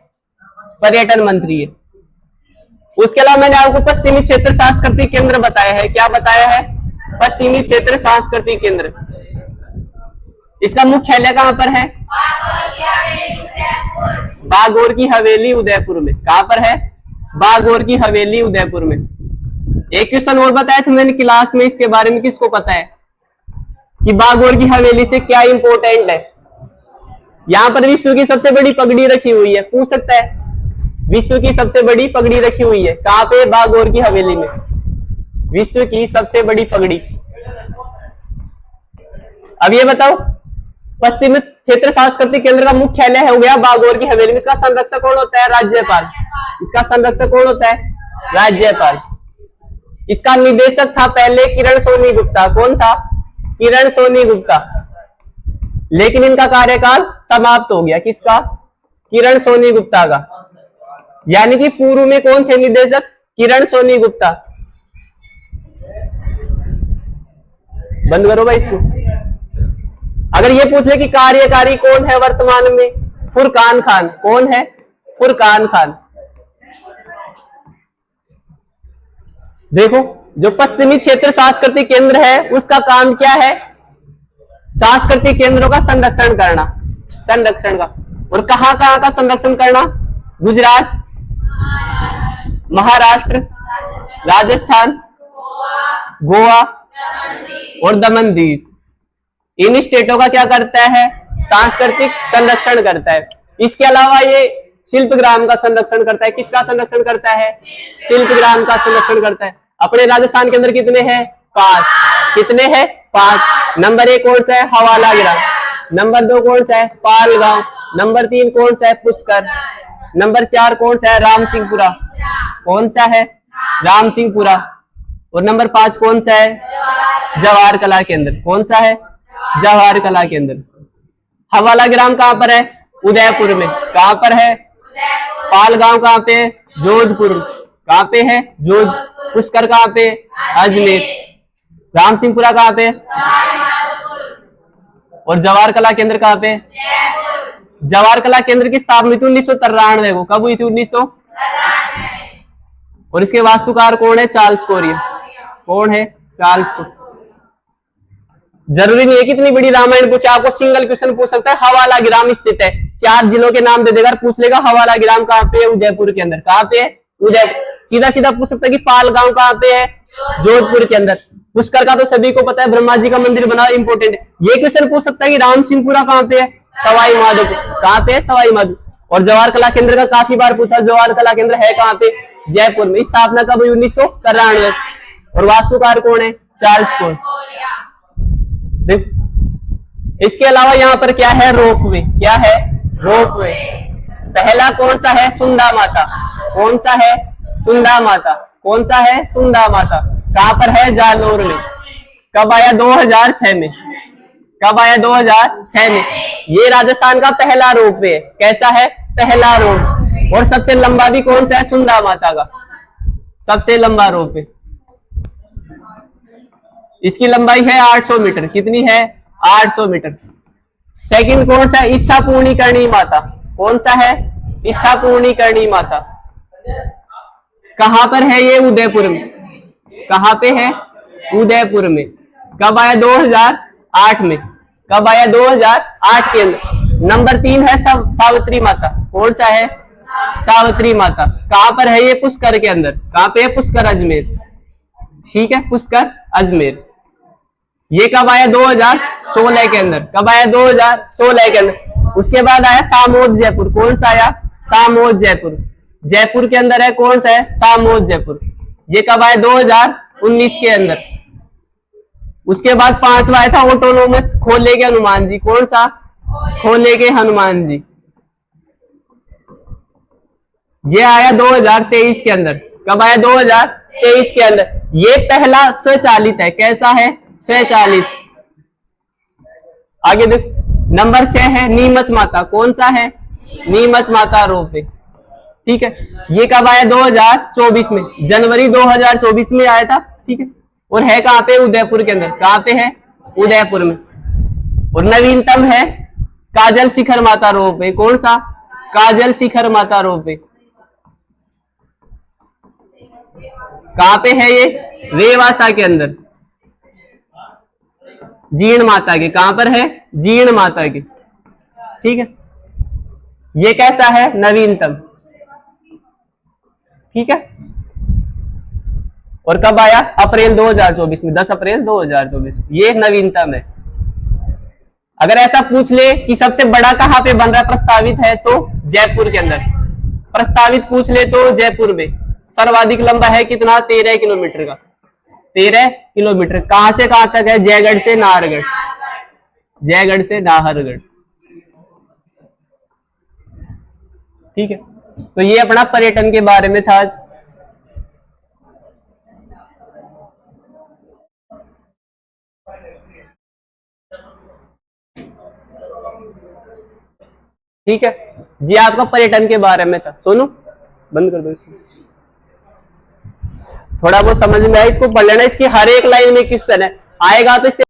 पर्यटन मंत्री है। उसके अलावा मैंने आपको पश्चिमी क्षेत्र सांस्कृतिक केंद्र बताया है। क्या बताया है? पश्चिमी क्षेत्र सांस्कृतिक केंद्र। इसका मुख्यालय कहाँ पर है? बागोर की हवेली उदयपुर में। कहाँ पर है? बागोर की हवेली उदयपुर में। एक क्वेश्चन और बताया था मैंने क्लास में, इसके बारे में किसको पता है कि बागोर की हवेली से क्या इंपॉर्टेंट है? यहां पर विश्व की सबसे बड़ी पगड़ी रखी हुई है, पूछ सकता है। विश्व की सबसे बड़ी पगड़ी रखी हुई है कहां पे? बागोर की हवेली में। विश्व की सबसे बड़ी पगड़ी। अब ये बताओ, पश्चिम क्षेत्र सांस्कृतिक केंद्र का मुख्यालय हो गया बागोर की हवेली में। इसका संरक्षक कौन होता है? राज्यपाल। इसका संरक्षक कौन होता है? राज्यपाल। इसका निदेशक था पहले किरण सोनी गुप्ता। कौन था? किरण सोनी गुप्ता। लेकिन इनका कार्यकाल समाप्त हो गया। किसका? किरण सोनी गुप्ता का। यानी कि पूर्व में कौन थे निदेशक? किरण सोनी गुप्ता। बंद करो भाई इसको। अगर ये पूछ ले कि कार्यकारी कौन है वर्तमान में? फुरकान खान। कौन है? फुरकान खान। देखो, जो पश्चिमी क्षेत्र सांस्कृतिक केंद्र है उसका काम क्या है? सांस्कृतिक केंद्रों का संरक्षण करना। संरक्षण का। और कहां कहां का संरक्षण करना? गुजरात, महाराष्ट्र, राजस्थान, गोवा और दमन दीव। इन स्टेटों का क्या करता है? सांस्कृतिक संरक्षण करता है। इसके अलावा ये शिल्पग्राम का संरक्षण करता है। किसका संरक्षण करता है? शिल्पग्राम का संरक्षण करता है। अपने राजस्थान के अंदर कितने हैं? 5। कितने हैं? 5। नंबर 1 कौन सा है? हवाला ग्राम। नंबर 2 कौन सा है? पालगांव। नंबर 3 कौन सा है? पुष्कर। नंबर 4 कौन सा है? राम सिंहपुरा। कौन सा है? राम सिंहपुरा। और नंबर 5 कौन सा है? जवाहर कला केंद्र। कौन सा है? जवाहर कला केंद्र। हवाला ग्राम कहां पर है? उदयपुर में। कहां पर है? पालगांव कहां पे? जोधपुर। कहां पे है? जोधपुर। पुष्कर कहां पे? अजमेर। राम सिंहपुरा कहां पे? और जवाहर कला केंद्र कहां पे? जवाहर कला केंद्र की स्थापना 1993 को। कब हुई थी? 1993। और इसके वास्तुकार कौन है? Charles Korea. कौन है? Charles Korea. जरूरी नहीं है कितनी बड़ी रामायण पूछे, आपको सिंगल क्वेश्चन पूछ सकता है। हवाला ग्राम स्थित है, 4 जिलों के नाम दे देगा, पूछ लेगा हवाला ग्राम कहां पे है? उदयपुर के अंदर। कहां पे है? उदयपुर। सीधा सीधा पूछ सकता है कि पालगांव कहां पे है? जोधपुर के अंदर। पुष्कर का तो सभी को पता है, ब्रह्मा जी का मंदिर बना, इंपोर्टेंट है। ये क्वेश्चन पूछ सकता है कि राम सिंहपुरा कहां पे है? सवाई माधोपुर। कहां पे है? सवाई माधोपुर। और जवाहर कला केंद्र का काफी बार पूछा, जवाहर कला केंद्र है कहां पे? जयपुर में। स्थापना कब हुई? 1993। और वास्तुकार कौन है? Charles Korea. इसके अलावा यहाँ पर क्या है? रोपवे। क्या है? रोपवे। पहला कौन सा है? सुंदा माता। कौन सा है? सुंदा माता। कौन सा है? सुंदा माता। कहां पर है? जालोर में। कब आया? 2006 में। कब आया? 2006 में। ये राजस्थान का पहला रोपवे है। कैसा है? पहला रोप। और सबसे लंबा भी कौन सा है? सुंदा माता का सबसे लंबा रोपवे। इसकी लंबाई है 800 मीटर। कितनी है? 800 मीटर। सेकंड कौन सा है? इच्छा पूर्णिकरणी माता। कौन सा है? इच्छा पूर्णिकरणी माता। कहां पर है ये? उदयपुर में। कहां पे है? उदयपुर में। कब आया? 2008 में। कब आया? 2008 के अंदर। नंबर 3 है सावित्री माता। कौन सा है? सावित्री माता। कहां पर है ये? पुष्कर के अंदर। कहां पे है? पुष्कर अजमेर। ठीक है, पुष्कर अजमेर। ये कब आया? 2016 के अंदर। कब आया? 2016 के अंदर। उसके बाद आया सामोद जयपुर। कौन सा आया? सामोद जयपुर। जयपुर के अंदर है कौन सा है? सामोद जयपुर। ये कब आया? 2019 के अंदर। उसके बाद 5वां आया था ऑटोनोमस खोले के हनुमान जी। कौन सा? खोले के हनुमान जी। ये आया 2023 के अंदर। कब आया? 2023 के अंदर। ये पहला स्वचालित है। कैसा है? स्वचालित। आगे देख, नंबर 6 है नीमच माता। कौन सा है? नीमच माता रोपवे। ठीक है, ये कब आया? 2024 में। जनवरी 2024 में आया था। ठीक है, और है कहां पे? उदयपुर के अंदर। कहां पे है? उदयपुर में। और नवीनतम है काजल शिखर माता रोपवे। कौन सा? काजल शिखर माता रोपवे। कहां पे है ये? रेवासा के अंदर। जीण माता के। कहां पर है? जीर्ण माता की, ठीक है। ये कैसा है, नवीनतम, ठीक है। और कब आया, अप्रैल 2024 में, 10 अप्रैल 2024, ये नवीनतम है। अगर ऐसा पूछ ले कि सबसे बड़ा कहां पे बन रहा है, प्रस्तावित है, तो जयपुर के अंदर प्रस्तावित पूछ ले तो जयपुर में। सर्वाधिक लंबा है कितना, 13 किलोमीटर का, 13 किलोमीटर। कहां से कहां तक है, जयगढ़ से नाहरगढ़, जयगढ़ से नाहरगढ़, ठीक है। तो ये अपना पर्यटन के बारे में था आज। ठीक है जी, आपका पर्यटन के बारे में था। सोनू बंद कर दो इसको, थोड़ा बहुत समझ में आया, इसको पढ़ लेना। इसकी हर एक लाइन में क्वेश्चन है, आएगा तो इससे